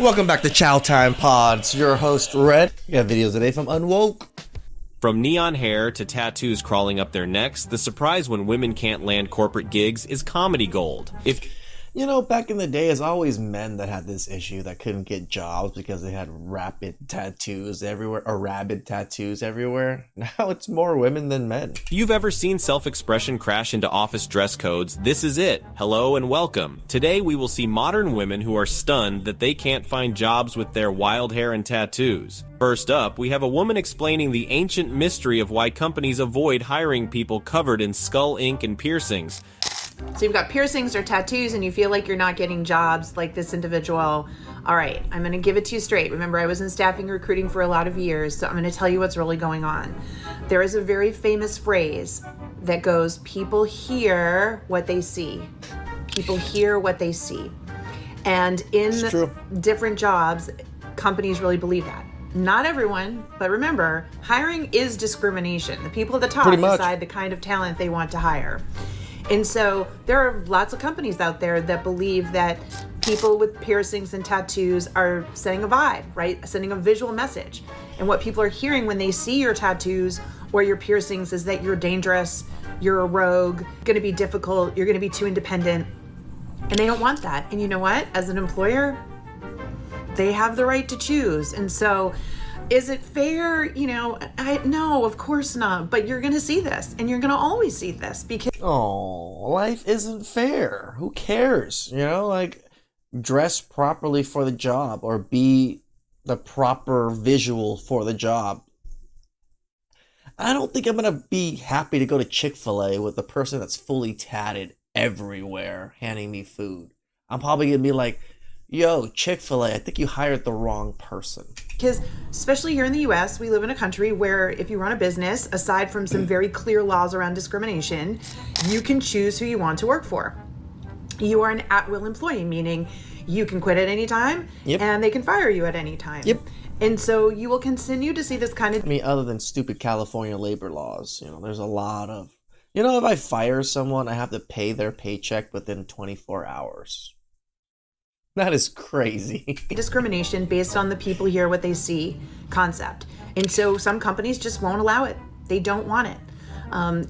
Welcome back to Chow Time Pods. Your host, Red. We got videos today from Unwoke. From neon hair to tattoos crawling up their necks, the surprise when women can't land corporate gigs is comedy gold. You know, back in the day, it's always men that had this issue that couldn't get jobs because they had rabid tattoos everywhere. Now it's more women than men. If you've ever seen self-expression crash into office dress codes, this is it. Hello and welcome. Today we will see modern women who are stunned that they can't find jobs with their wild hair and tattoos. First up, we have a woman explaining the ancient mystery of why companies avoid hiring people covered in skull ink and piercings. So you've got piercings or tattoos and you feel like you're not getting jobs like this individual. All right, I'm going to give it to you straight. Remember, I was in staffing recruiting for a lot of years, so I'm going to tell you what's really going on. There is a very famous phrase that goes, people hear what they see. People hear what they see. And in different jobs, companies really believe that. Not everyone, but remember, hiring is discrimination. The people at the top decide the kind of talent they want to hire. And so there are lots of companies out there that believe that people with piercings and tattoos are sending a vibe, right? Sending a visual message. And what people are hearing when they see your tattoos or your piercings is that you're dangerous, you're a rogue, going to be difficult, you're going to be too independent. And they don't want that. And you know what? As an employer, they have the right to choose. And so is it fair? You know, no, of course not. But you're going to see this, and you're going to always see this because... Oh, life isn't fair. Who cares? You know, like, dress properly for the job or be the proper visual for the job. I don't think I'm going to be happy to go to Chick-fil-A with the person that's fully tatted everywhere handing me food. I'm probably going to be like, yo, Chick-fil-A, I think you hired the wrong person. Because especially here in the US, we live in a country where if you run a business, aside from some very clear laws around discrimination, you can choose who you want to work for. You are an at-will employee, meaning you can quit at any time and they can fire you at any time. And so you will continue to see this kind of... I mean, other than stupid California labor laws, you know, there's a lot of... You know, if I fire someone, I have to pay their paycheck within 24 hours. That is crazy. Discrimination based on the people hear what they see concept. And so some companies just won't allow it. They don't want it.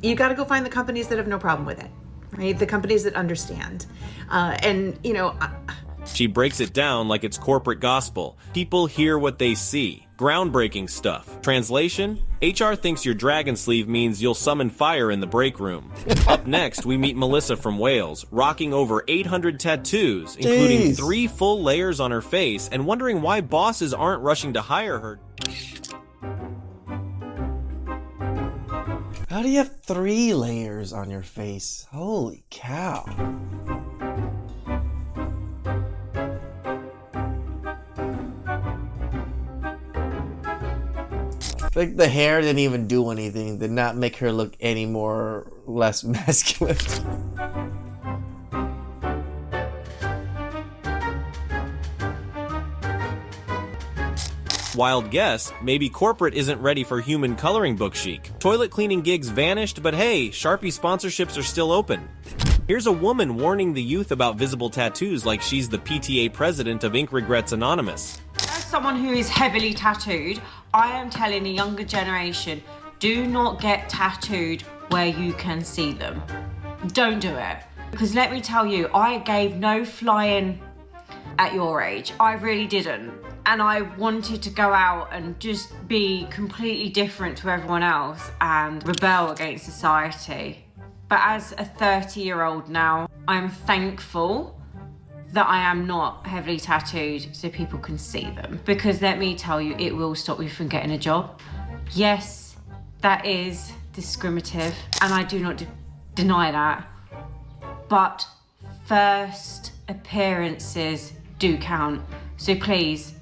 You got to go find the companies that have no problem with it, right? The companies that understand. And, you know... She breaks it down like it's corporate gospel. People hear what they see. Groundbreaking stuff. Translation? HR thinks your dragon sleeve means you'll summon fire in the break room. Up next, we meet Melissa from Wales, rocking over 800 tattoos, including 3 full layers on her face, and wondering why bosses aren't rushing to hire her. How do you have 3 layers on your face? Holy cow. Like, the hair didn't even do anything, did not make her look any more less masculine. Wild guess, maybe corporate isn't ready for human coloring book chic. Toilet cleaning gigs vanished, but hey, Sharpie sponsorships are still open. Here's a woman warning the youth about visible tattoos like she's the PTA president of Ink Regrets Anonymous. As someone who is heavily tattooed, I am telling the younger generation, do not get tattooed where you can see them. Don't do it. Because let me tell you, I gave no flying at your age. I really didn't. And I wanted to go out and just be completely different to everyone else and rebel against society. But as a 30-year-old now, I'm thankful that I am not heavily tattooed so people can see them. Because let me tell you, it will stop you from getting a job. Yes, that is discriminative, and I do not deny that. But first appearances do count. So please,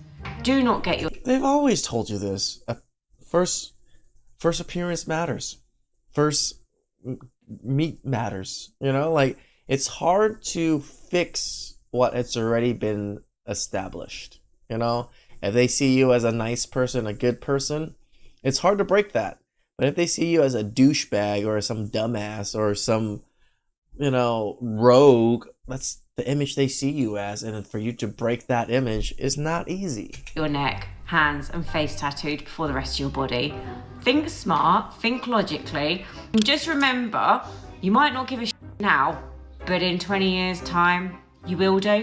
do not get your... They've always told you this. First appearance matters. First meet matters. You know, like, it's hard to fix what it's already been established. You know, if they see you as a nice person, a good person, it's hard to break that. But if they see you as a douchebag or some dumbass or some, you know, rogue, that's the image they see you as, and for you to break that image is not easy. Your neck, hands, and face tattooed before the rest of your body. Think smart, think logically, and just remember, you might not give a shit now, but in 20 years' time, you will do.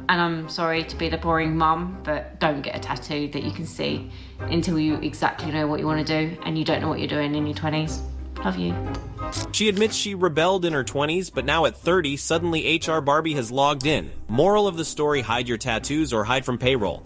And I'm sorry to be the boring mum, but don't get a tattoo that you can see until you exactly know what you want to do and you don't know what you're doing in your 20s. Love you. She admits she rebelled in her 20s, but now at 30, suddenly HR Barbie has logged in. Moral of the story, hide your tattoos or hide from payroll.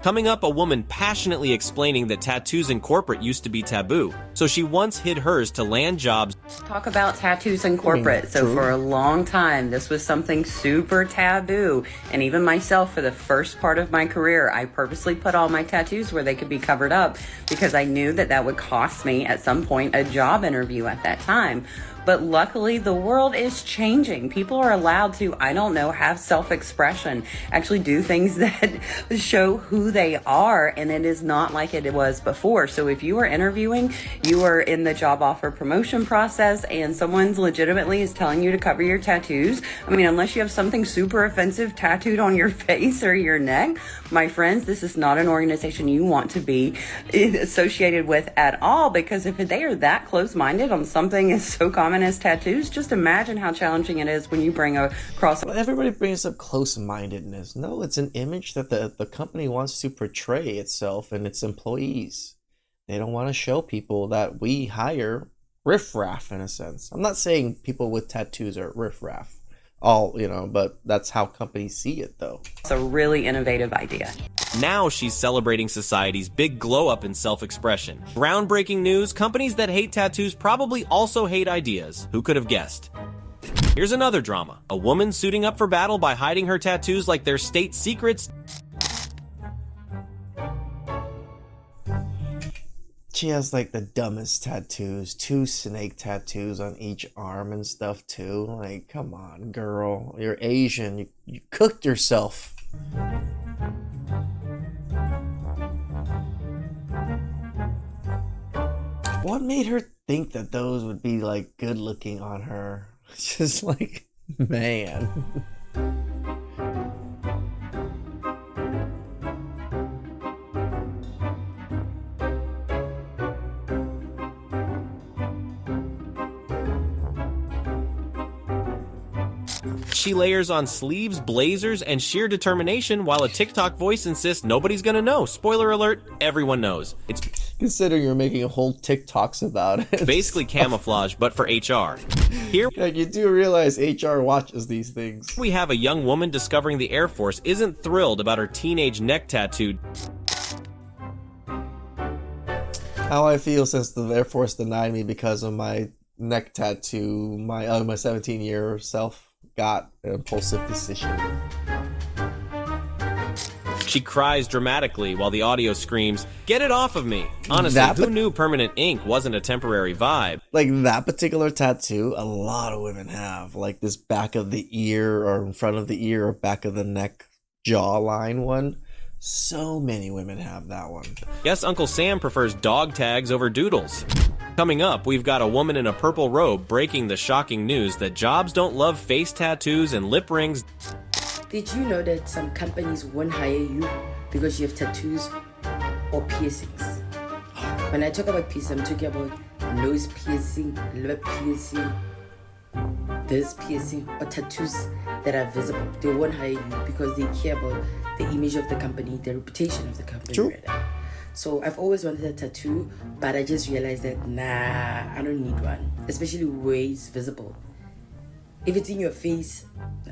Coming up, a woman passionately explaining that tattoos in corporate used to be taboo, so she once hid hers to land jobs. Talk about tattoos in corporate. So for a long time, this was something super taboo. And even myself, for the first part of my career, I purposely put all my tattoos where they could be covered up because I knew that that would cost me at some point a job interview at that time. But luckily, the world is changing. People are allowed to, I don't know, have self-expression, actually do things that show who they are, and it is not like it was before. So if you are interviewing, you are in the job offer promotion process, and someone's legitimately is telling you to cover your tattoos. I mean, unless you have something super offensive tattooed on your face or your neck, my friends, this is not an organization you want to be associated with at all, because if they are that close-minded on something as so common as tattoos, just imagine how challenging it is when you bring across. Everybody brings up close-mindedness. No, it's an image that the company wants to portray itself and its employees. They don't want to show people that we hire riffraff, in a sense. I'm not saying people with tattoos are riffraff, but that's how companies see it, though. It's a really innovative idea. Now she's celebrating society's big glow-up in self-expression. Groundbreaking news, companies that hate tattoos probably also hate ideas. Who could have guessed? Here's another drama. A woman suiting up for battle by hiding her tattoos like they're state secrets. She has like the dumbest tattoos, 2 snake tattoos on each arm and stuff too. Like, come on, girl. You're Asian. You cooked yourself. What made her think that those would be like good looking on her? It's just like, man. She layers on sleeves, blazers, and sheer determination while a TikTok voice insists nobody's gonna know. Spoiler alert, everyone knows. It's Consider you're making a whole TikToks about it. basically camouflage, but for HR. Here Like, you do realize HR watches these things. we have a young woman discovering the Air Force isn't thrilled about her teenage neck tattoo. How I feel since the Air Force denied me because of my neck tattoo, my 17-year self got an impulsive decision. She cries dramatically while the audio screams, "Get it off of me!" Honestly, That who knew permanent ink wasn't a temporary vibe? Like, that particular tattoo, a lot of women have. Like this back of the ear or in front of the ear or back of the neck jawline one. So many women have that one. Guess Uncle Sam prefers dog tags over doodles. Coming up, we've got a woman in a purple robe breaking the shocking news that jobs don't love face tattoos and lip rings. Did you know that some companies won't hire you because you have tattoos or piercings? When I talk about piercing, I'm talking about nose piercing, lip piercing, this piercing, or tattoos that are visible. They won't hire you because they care about the image of the company, the reputation of the company. True. Rather. So I've always wanted a tattoo, but I just realized that, nah, I don't need one, especially where it's visible. If it's in your face,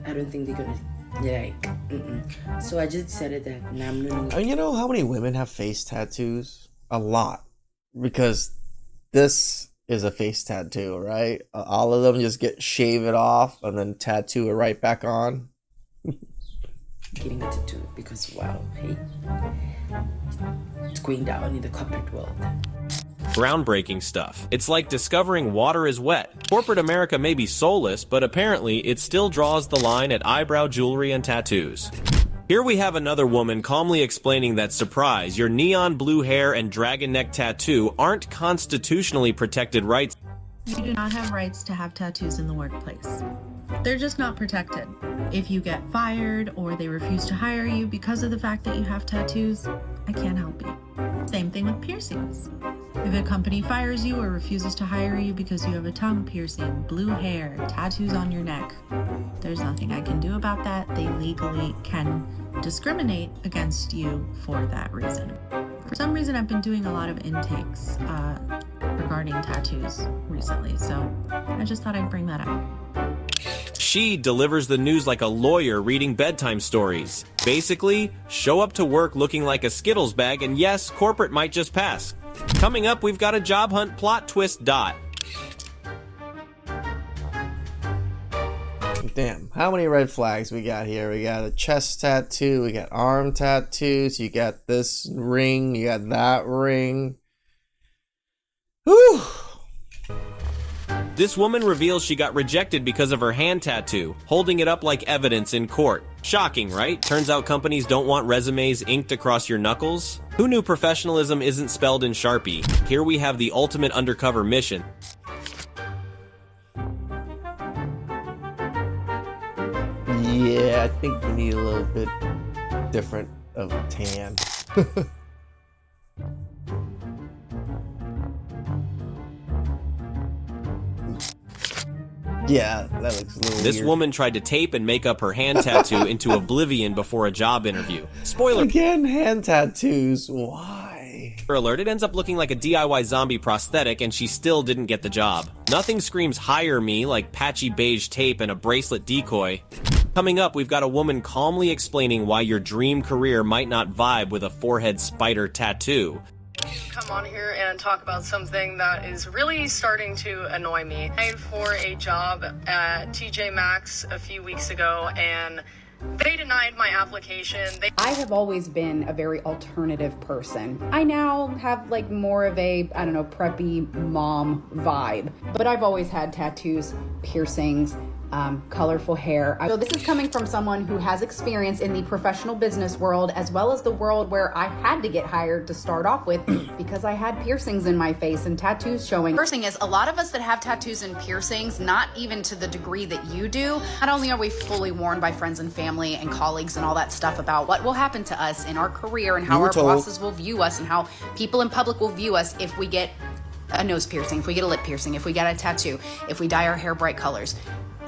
I don't think they're gonna So I just decided that, nah, I'm not. And you know how many women have face tattoos? A lot. Because this is a face tattoo, right? All of them just shave it off and then tattoo it right back on. Getting a tattoo because, wow, hey, it's going down in the corporate world. Groundbreaking stuff. It's like discovering water is wet. Corporate America may be soulless, but apparently it still draws the line at eyebrow jewelry and tattoos. Here we have another woman calmly explaining that, surprise, your neon blue hair and dragon neck tattoo aren't constitutionally protected rights. You do not have rights to have tattoos in the workplace. They're just not protected. If you get fired or they refuse to hire you because of the fact that you have tattoos, I can't help you. Same thing with piercings. If a company fires you or refuses to hire you because you have a tongue piercing, blue hair, tattoos on your neck, there's nothing I can do about that. They legally can discriminate against you for that reason. For some reason, I've been doing a lot of intakes regarding tattoos recently, so I just thought I'd bring that up. She delivers the news like a lawyer reading bedtime stories. Basically, show up to work looking like a Skittles bag, and yes, corporate might just pass. Coming up, we've got a job hunt plot twist dot. Damn, how many red flags we got here? We got a chest tattoo, we got arm tattoos, you got this ring, you got that ring. Whew. This woman reveals she got rejected because of her hand tattoo, holding it up like evidence in court. Shocking, right? Turns out companies don't want resumes inked across your knuckles. Who knew professionalism isn't spelled in Sharpie? Here we have the ultimate undercover mission. Yeah, I think we need a little bit different of a tan. Yeah, that looks a little This weird. woman tried to tape and make up her hand tattoo into oblivion before a job interview. Spoiler Again, hand tattoos. Why? alert, it ends up looking like a DIY zombie prosthetic and she still didn't get the job. Nothing screams hire me like patchy beige tape and a bracelet decoy. Coming up, we've got a woman calmly explaining why your dream career might not vibe with a forehead spider tattoo. Come on here and talk about something that is really starting to annoy me. I applied for a job at TJ Maxx a few weeks ago and they denied my application. I have always been a very alternative person. I now have like more of a, I don't know, preppy mom vibe. But I've always had tattoos, piercings, colorful hair. So this is coming from someone who has experience in the professional business world, as well as the world where I had to get hired to start off with because I had piercings in my face and tattoos showing. First thing is, a lot of us that have tattoos and piercings, not even to the degree that you do, not only are we fully warned by friends and family and colleagues and all that stuff about what will happen to us in our career and how our bosses will view us and how people in public will view us if we get a nose piercing, if we get a lip piercing, if we get a tattoo, if we dye our hair bright colors.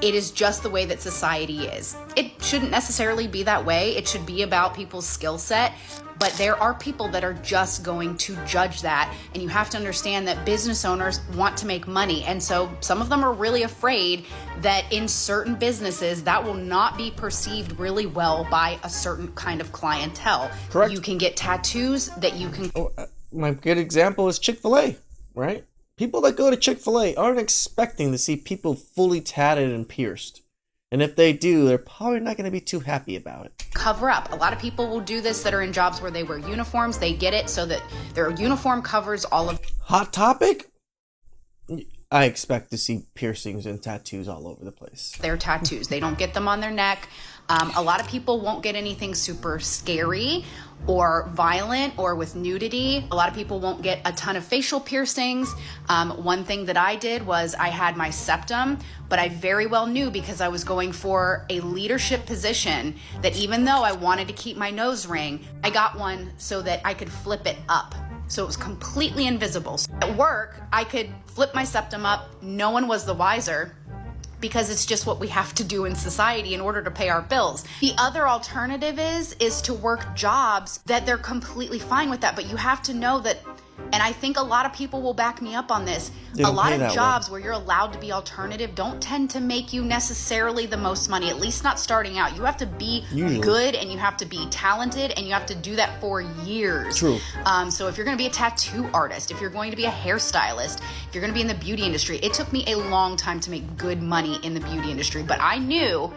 It is just the way that society is. It shouldn't necessarily be that way. It should be about people's skill set, but there are people that are just going to judge that. And you have to understand that business owners want to make money. And so some of them are really afraid that in certain businesses, that will not be perceived really well by a certain kind of clientele. Correct. You can get tattoos that you can... My good example is Chick-fil-A, right? People that go to Chick-fil-A aren't expecting to see people fully tatted and pierced. And if they do, they're probably not going to be too happy about it. Cover up. A lot of people will do this that are in jobs where they wear uniforms. They get it so that their uniform covers all of... Hot topic? I expect to see piercings and tattoos all over the place. Their tattoos. They don't get them on their neck. A lot of people won't get anything super scary or violent or with nudity. A lot of people won't get a ton of facial piercings. One thing that I did was I had my septum, but I very well knew because I was going for a leadership position that even though I wanted to keep my nose ring, I got one so that I could flip it up. So it was completely invisible. So at work, I could flip my septum up. No one was the wiser, because it's just what we have to do in society in order to pay our bills. The other alternative is to work jobs that they're completely fine with that, but you have to know that, and I think a lot of people will back me up on this, a lot of jobs where you're allowed to be alternative don't tend to make you necessarily the most money, at least not starting out. You have to be good and you have to be talented and you have to do that for years. True. So if you're gonna be a tattoo artist, if you're going to be a hairstylist, if you're gonna be in the beauty industry, it took me a long time to make good money in the beauty industry, but I knew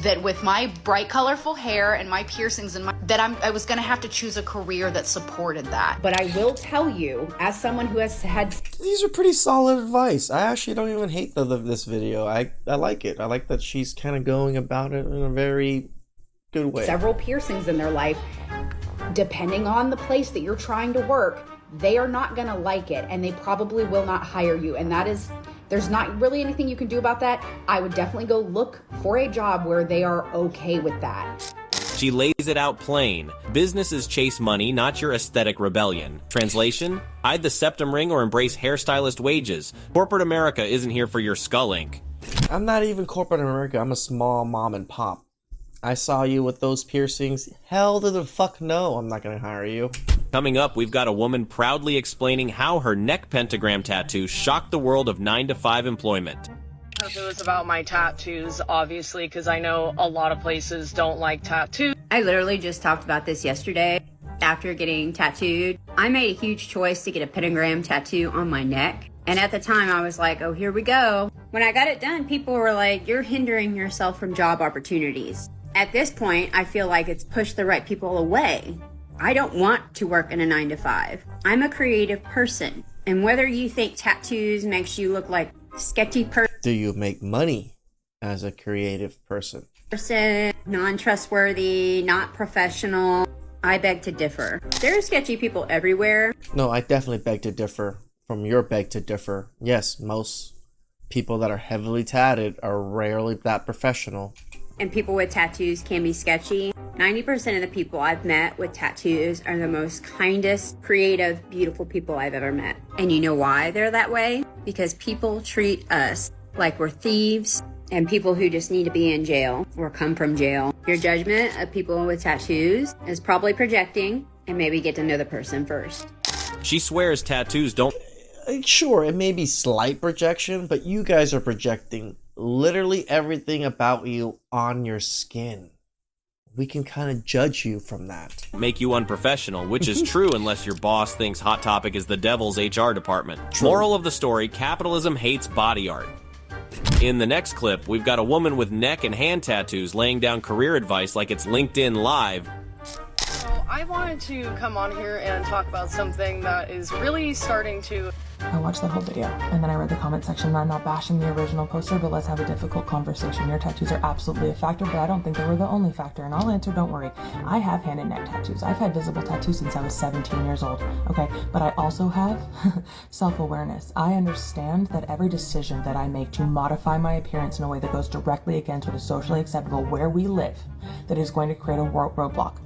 that with my bright colorful hair and my piercings and I was gonna have to choose a career that supported that. But I will tell you, as someone who has had... These are pretty solid advice. I actually don't even hate this video. I like it. I like that she's kind of going about it in a very good way. Several piercings in their life, depending on the place that you're trying to work, they are not gonna like it and they probably will not hire you. And that is there's not really anything you can do about that, I would definitely go look for a job where they are okay with that. She lays it out plain. Businesses chase money, not your aesthetic rebellion. Translation? Hide the septum ring or embrace hairstylist wages. Corporate America isn't here for your skull ink. I'm not even corporate America. I'm a small mom and pop. I saw you with those piercings. Hell to the fuck no, I'm not gonna hire you. Coming up, we've got a woman proudly explaining how her neck pentagram tattoo shocked the world of 9-to-5 employment. It was about my tattoos, obviously, because I know a lot of places don't like tattoos. I literally just talked about this yesterday. After getting tattooed, I made a huge choice to get a pentagram tattoo on my neck. And at the time, I was like, oh, here we go. When I got it done, people were like, you're hindering yourself from job opportunities. At this point, I feel like it's pushed the right people away. I don't want to work in a 9-to-5. I'm a creative person. And whether you think tattoos makes you look like a sketchy Do you make money as a creative person? non-trustworthy, not professional, I beg to differ. There are sketchy people everywhere. No, I definitely beg to differ from your beg to differ. Yes, most people that are heavily tatted are rarely that professional. And people with tattoos can be sketchy. 90% of the people I've met with tattoos are the most kindest, creative, beautiful people I've ever met. And you know why they're that way? Because people treat us like we're thieves and people who just need to be in jail or come from jail. Your judgment of people with tattoos is probably projecting, and maybe get to know the person first. She swears tattoos don't... Sure, it may be slight projection, but you guys are projecting literally everything about you on your skin. We can kind of judge you from that. make you unprofessional, which is true unless your boss thinks Hot Topic is the devil's HR department. True. Moral of the story, capitalism hates body art. In the next clip, we've got a woman with neck and hand tattoos laying down career advice like it's LinkedIn Live. So I wanted to come on here and talk about something that is really starting to... I watched that whole video, and then I read the comment section, and I'm not bashing the original poster, but let's have a difficult conversation. Your tattoos are absolutely a factor, but I don't think they were the only factor, and I'll answer, don't worry. I have hand and neck tattoos. I've had visible tattoos since I was 17 years old, okay? But I also have self-awareness. I understand that every decision that I make to modify my appearance in a way that goes directly against what is socially acceptable where we live, that is going to create a roadblock.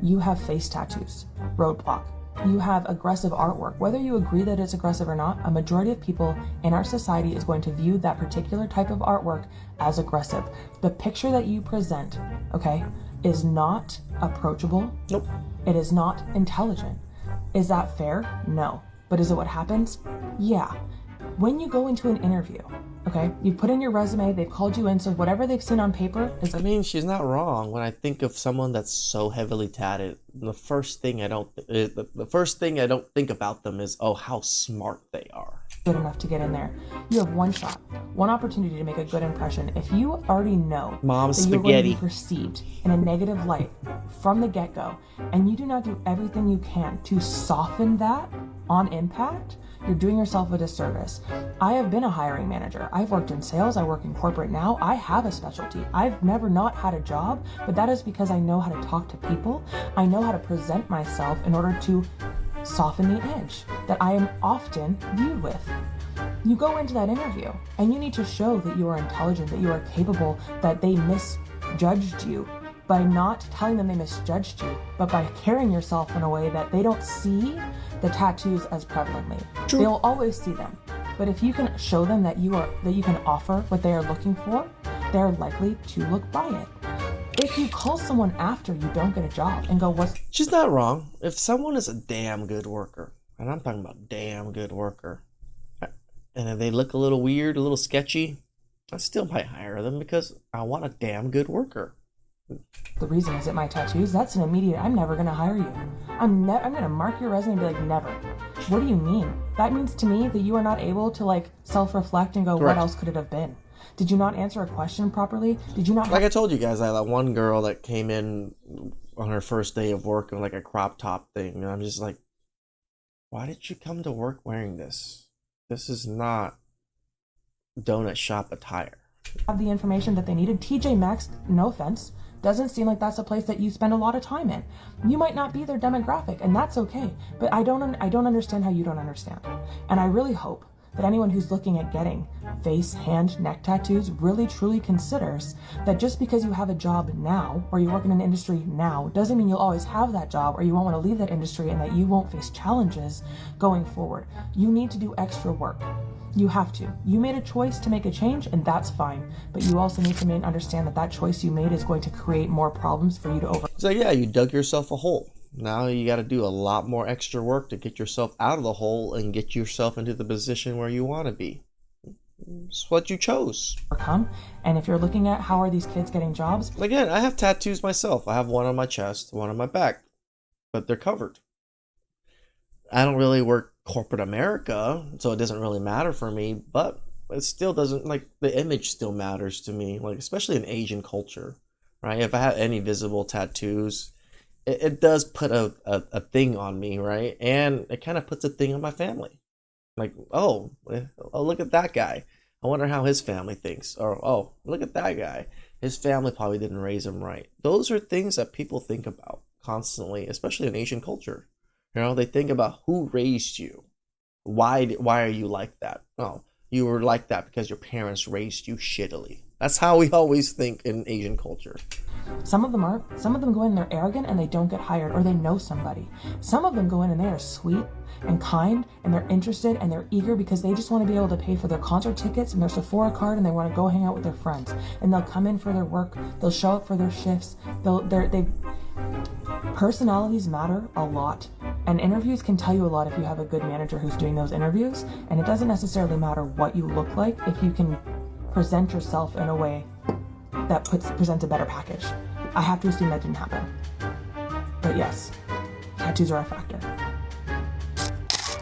You have face tattoos, roadblock. You have aggressive artwork. Whether you agree that it's aggressive or not, a majority of people in our society is going to view that particular type of artwork as aggressive. The picture that you present, okay, is not approachable. Nope. It is not intelligent. Is that fair? No. But is it what happens? Yeah. When you go into an interview, okay, you put in your resume, they've called you in, so whatever they've seen on paper is... I mean, she's not wrong. When I think of someone that's so heavily tatted, the first thing I don't think about them is, oh, how smart they are. Good enough to get in there. You have one shot, one opportunity to make a good impression. If you already know Mom's that you're going to spaghetti. be perceived in a negative light from the get-go, and you do not do everything you can to soften that on impact, you're doing yourself a disservice. I have been a hiring manager. I've worked in sales. I work in corporate now. I have a specialty. I've never not had a job, but that is because I know how to talk to people. I know how to present myself in order to soften the edge that I am often viewed with. You go into that interview and you need to show that you are intelligent, that you are capable, that they misjudged you by not telling them they misjudged you, but by carrying yourself in a way that they don't see the tattoos as prevalently. True. They'll always see them. But if you can show them that you can offer what they are looking for, they're likely to look by it. If you call someone after you don't get a job and go, what's... She's not wrong. If someone is a damn good worker, and I'm talking about damn good worker, and if they look a little weird, a little sketchy, I still might hire them because I want a damn good worker. The reason is that my tattoos, that's an immediate, I'm never going to hire you. I'm going to mark your resume and be like, never. What do you mean? That means to me that you are not able to like self-reflect and go, Correct. What else could it have been? Did you not answer a question properly? Did you not... Like I told you guys, I had that one girl that came in on her first day of work in like a crop top thing, and I'm just like, why did you come to work wearing this? This is not donut shop attire. Have the information that they needed. TJ Maxx, no offense, doesn't seem like that's a place that you spend a lot of time in. You might not be their demographic, and that's okay. But I don't understand how you don't understand. And I really hope that anyone who's looking at getting face, hand, neck tattoos really truly considers that just because you have a job now or you work in an industry now doesn't mean you'll always have that job or you won't want to leave that industry and that you won't face challenges going forward. You need to do extra work. You have to. You made a choice to make a change, and that's fine. But you also need to understand that that choice you made is going to create more problems for you to overcome. So yeah, you dug yourself a hole. Now you got to do a lot more extra work to get yourself out of the hole and get yourself into the position where you want to be. It's what you chose. And if you're looking at how are these kids getting jobs? Again, I have tattoos myself. I have one on my chest, one on my back, but they're covered. I don't really work corporate America, so it doesn't really matter for me, but it still doesn't, like, the image still matters to me, like, especially in Asian culture, right? If I have any visible tattoos, it does put a thing on me, right? And it kind of puts a thing on my family. Like, oh, look at that guy. I wonder how his family thinks. Or, oh, look at that guy. His family probably didn't raise him right. Those are things that people think about constantly, especially in Asian culture. You know, they think about who raised you. Why are you like that? Oh, you were like that because your parents raised you shittily. That's how we always think in Asian culture. Some of them are. Some of them go in and they're arrogant and they don't get hired, or they know somebody. Some of them go in and they are sweet and kind and they're interested and they're eager because they just want to be able to pay for their concert tickets and their Sephora card and they want to go hang out with their friends. And they'll come in for their work. They'll show up for their shifts. Personalities matter a lot. And interviews can tell you a lot if you have a good manager who's doing those interviews. And it doesn't necessarily matter what you look like if you can present yourself in a way that presents a better package. I have to assume that didn't happen. But yes, tattoos are a factor.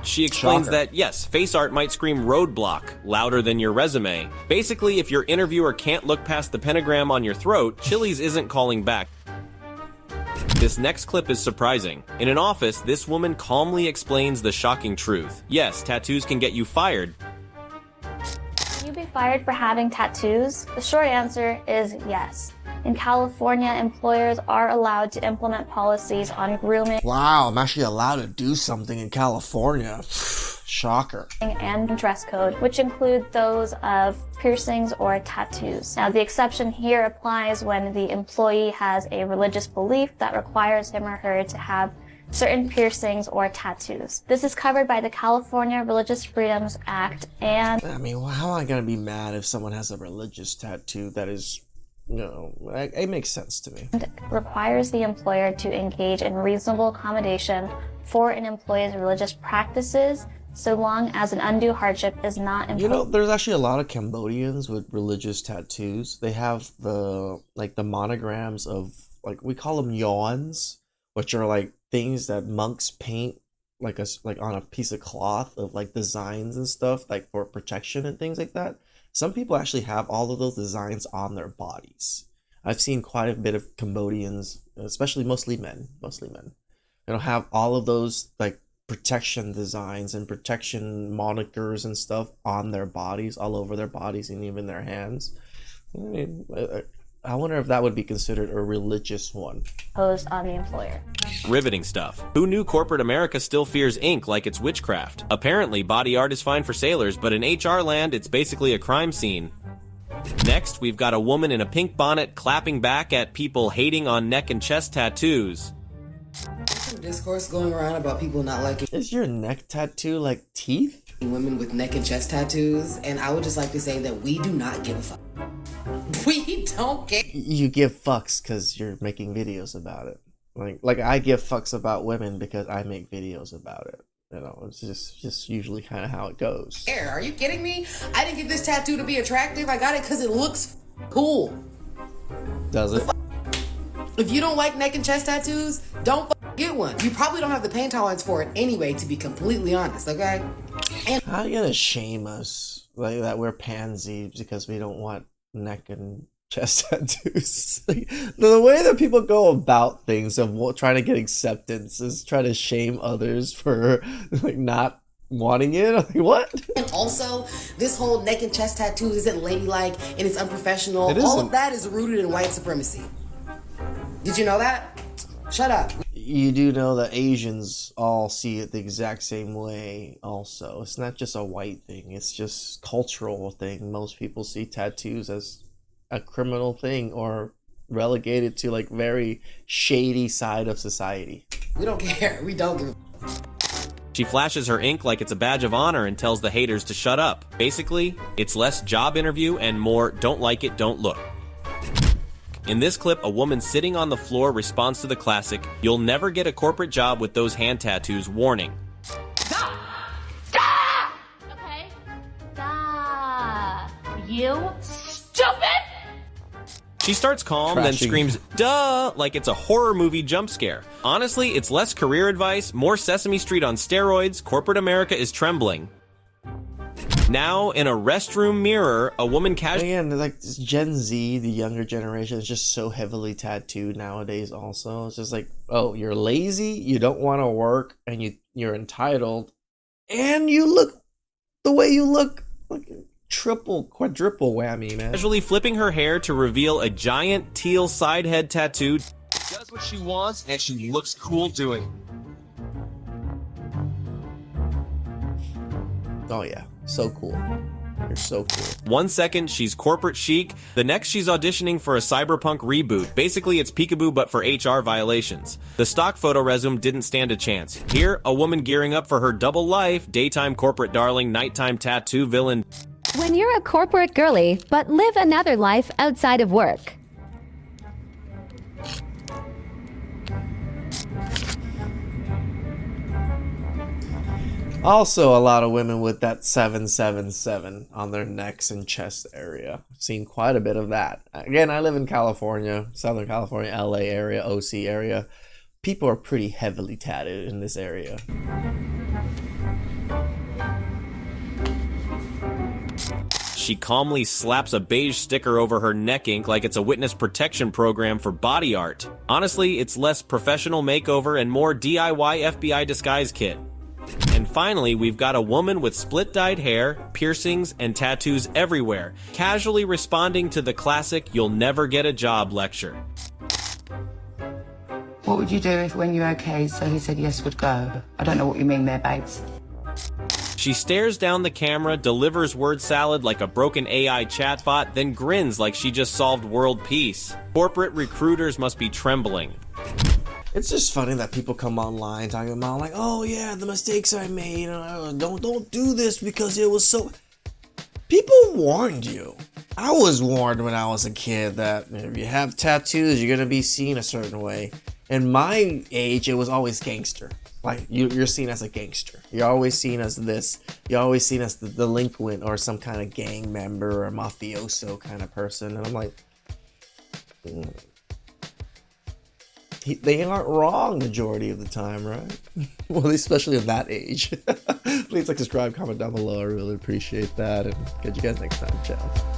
She explains Shocker. that, yes, face art might scream roadblock louder than your resume. Basically, if your interviewer can't look past the pentagram on your throat, Chili's isn't calling back. This next clip is surprising. In an office, this woman calmly explains the shocking truth. Yes, tattoos can get you fired. Can you be fired for having tattoos? The short answer is yes. In California, employers are allowed to implement policies on grooming. Wow, I'm actually allowed to do something in California. Shocker. And dress code, which include those of piercings or tattoos. Now, the exception here applies when the employee has a religious belief that requires him or her to have certain piercings or tattoos. This is covered by the California Religious Freedoms Act and... I mean, how am I going to be mad if someone has a religious tattoo that is, you know, it makes sense to me. Requires the employer to engage in reasonable accommodation for an employee's religious practices, so long as an undue hardship is not imposed. You know, there's actually a lot of Cambodians with religious tattoos. They have the monograms of, like, we call them yawns, which are like things that monks paint like on a piece of cloth of like designs and stuff, like for protection and things like that. Some people actually have all of those designs on their bodies. I've seen quite a bit of Cambodians, especially mostly men, have all of those like protection designs and protection monikers and stuff on their bodies, all over their bodies and even their hands. I mean, I wonder if that would be considered a religious one. Imposed on the employer. Riveting stuff. Who knew corporate America still fears ink like it's witchcraft? Apparently, body art is fine for sailors, but in HR land, it's basically a crime scene. Next, we've got a woman in a pink bonnet clapping back at people hating on neck and chest tattoos. Some discourse going around about people not liking... Is your neck tattoo like teeth? Women with neck and chest tattoos, and I would just like to say that we do not give a fuck. We don't get... You give fucks because you're making videos about it. Like I give fucks about women because I make videos about it. You know, it's just usually kind of how it goes. Are you kidding me? I didn't get this tattoo to be attractive. I got it because it looks cool. Does it? If you don't like neck and chest tattoos, don't get one. You probably don't have the pain tolerance for it anyway, to be completely honest, okay? And how are you gonna shame us like that we're pansies because we don't want neck and chest tattoos? Like, the way that people go about things of trying to get acceptance is trying to shame others for like not wanting it. Like, what? And also, this whole neck and chest tattoo isn't ladylike and it's unprofessional. It All isn't. of that is rooted in white supremacy. Did you know that? Shut up. you do know that Asians all see it the exact same way also. It's not just a white thing, it's just cultural thing. Most people see tattoos as a criminal thing or relegated to like very shady side of society. We don't care. We don't give. She flashes her ink like it's a badge of honor and tells the haters to shut up. Basically, it's less job interview and more don't like it, don't look. In this clip, a woman sitting on the floor responds to the classic, "You'll never get a corporate job with those hand tattoos," warning. Okay? You stupid! She starts calm, then screams, "Duh!" like it's a horror movie jump scare. Honestly, it's less career advice, more Sesame Street on steroids. Corporate America is trembling. Now, in a restroom mirror, a woman casually... Again, like this Gen Z, the younger generation, is just so heavily tattooed nowadays also. It's just like, oh, you're lazy, you don't want to work, and you're entitled, and you look the way you look. Like, triple, quadruple whammy, man. Casually flipping her hair to reveal a giant teal side head tattoo. Does what she wants, and she looks cool doing it. Oh yeah, so cool. You're so cool. 1 second, she's corporate chic. The next, she's auditioning for a cyberpunk reboot. Basically, it's Peekaboo, but for HR violations. The stock photo resume didn't stand a chance. Here, a woman gearing up for her double life, daytime corporate darling, nighttime tattoo villain. When you're a corporate girly, but live another life outside of work. Also, a lot of women with that 777 on their necks and chest area. I've seen quite a bit of that. Again, I live in California, Southern California, LA area, OC area. People are pretty heavily tatted in this area. She calmly slaps a beige sticker over her neck ink like it's a witness protection program for body art. Honestly, it's less professional makeover and more DIY FBI disguise kit. And finally, we've got a woman with split-dyed hair, piercings, and tattoos everywhere, casually responding to the classic "you'll never get a job" lecture. What would you do if when you're okay, so he said yes would go? I don't know what you mean there, babes. She stares down the camera, delivers word salad like a broken AI chatbot, then grins like she just solved world peace. Corporate recruiters must be trembling. It's just funny that people come online talking about like, oh yeah, the mistakes I made, don't do this because it was so... People warned you. I was warned when I was a kid that if you have tattoos, you're gonna be seen a certain way. In my age, it was always gangster. Like, you're seen as a gangster. You're always seen as this. You're always seen as the delinquent or some kind of gang member or mafioso kind of person. And I'm like... They aren't wrong majority of the time, right? Well, especially at that age. Please like, subscribe, comment down below. I really appreciate that. And catch you guys next time. Ciao.